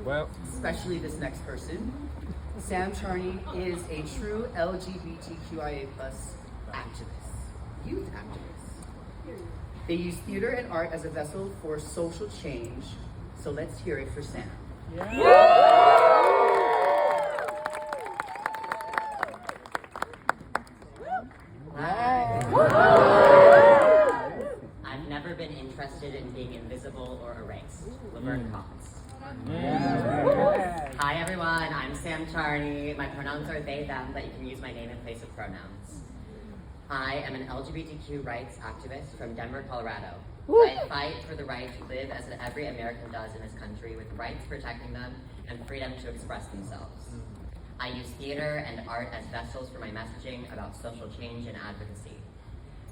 especially this next person. Sam Charney is a true LGBTQIA plus activist, youth activist. They use theater and art as a vessel for social change, so let's hear it for Sam. I've never been interested in being invisible or erased. Laverne Cox. Hi everyone, I'm Sam Charney. My pronouns are they, them, but you can use my name in place of pronouns. I am an LGBTQ rights activist from Denver, Colorado. I fight for the right to live as every American does in this country, with rights protecting them and freedom to express themselves. I use theater and art as vessels for my messaging about social change and advocacy.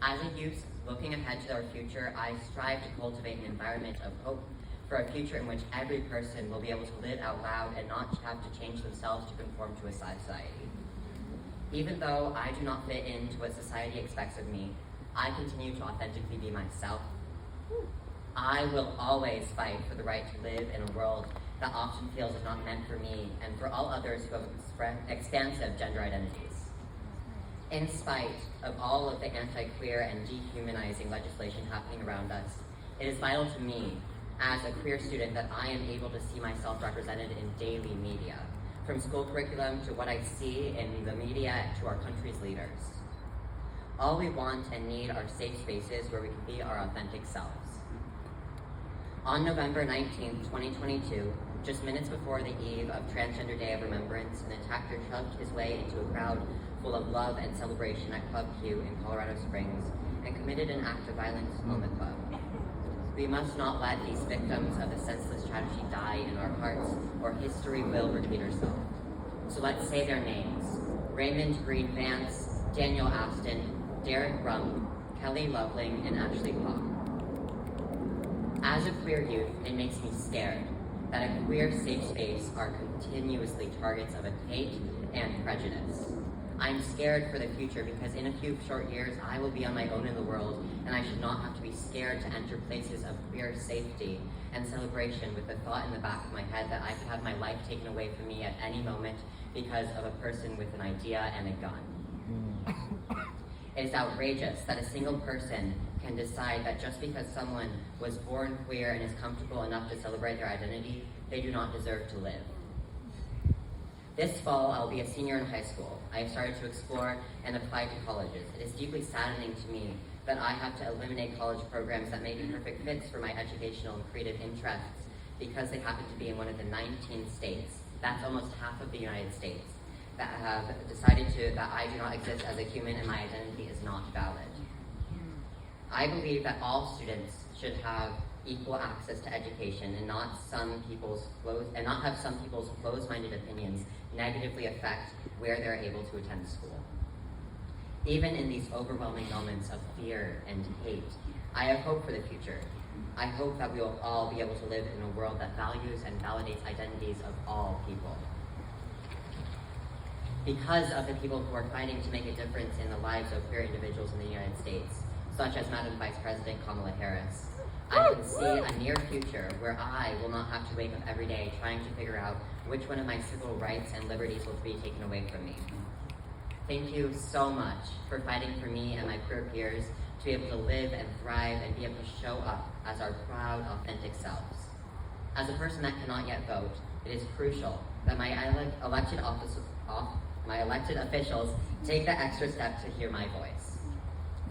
As a youth looking ahead to our future, I strive to cultivate an environment of hope for a future in which every person will be able to live out loud and not have to change themselves to conform to a society. Even though I do not fit into what society expects of me, I continue to authentically be myself. I will always fight for the right to live in a world that often feels is not meant for me and for all others who have expansive gender identities. In spite of all of the anti-queer and dehumanizing legislation happening around us, it is vital to me as a queer student that I am able to see myself represented in daily media, from school curriculum to what I see in the media to our country's leaders. All we want and need are safe spaces where we can be our authentic selves. On November 19th, 2022, just minutes before the eve of Transgender Day of Remembrance, an attacker shoved his way into a crowd full of love and celebration at Club Q in Colorado Springs and committed an act of violence on the club. We must not let these victims of a senseless tragedy die in our hearts, or history will repeat itself. So let's say their names: Raymond Green Vance, Daniel Aston, Derek Rump, Kelly Loveling, and Ashley Popp. As a queer youth, it makes me scared that a queer safe space are continuously targets of hate and prejudice. I'm scared for the future because in a few short years, I will be on my own in the world, and I should not have to be scared to enter places of queer safety and celebration with the thought in the back of my head that I could have my life taken away from me at any moment because of a person with an idea and a gun. It is outrageous that a single person can decide that just because someone was born queer and is comfortable enough to celebrate their identity, they do not deserve to live. This fall, I'll be a senior in high school. I have started to explore and apply to colleges. It is deeply saddening to me that I have to eliminate college programs that may be perfect fits for my educational and creative interests because they happen to be in one of the 19 states, that's almost half of the United States, that have decided that I do not exist as a human and my identity is not valid. I believe that all students should have equal access to education and not have some people's closed-minded opinions negatively affect where they're able to attend school. Even in these overwhelming moments of fear and hate, I have hope for the future. I hope that we will all be able to live in a world that values and validates identities of all people. Because of the people who are fighting to make a difference in the lives of queer individuals in the United States, such as Madam Vice President Kamala Harris, I can see a near future where I will not have to wake up every day trying to figure out which one of my civil rights and liberties will be taken away from me. Thank you so much for fighting for me and my queer peers to be able to live and thrive and be able to show up as our proud, authentic selves. As a person that cannot yet vote, it is crucial that my elected officials take the extra step to hear my voice.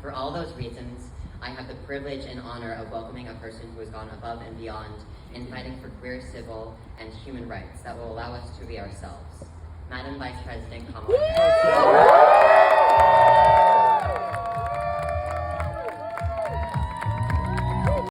For all those reasons, I have the privilege and honor of welcoming a person who has gone above and beyond in fighting for queer civil and human rights that will allow us to be ourselves. Madam Vice President Kamala Harris.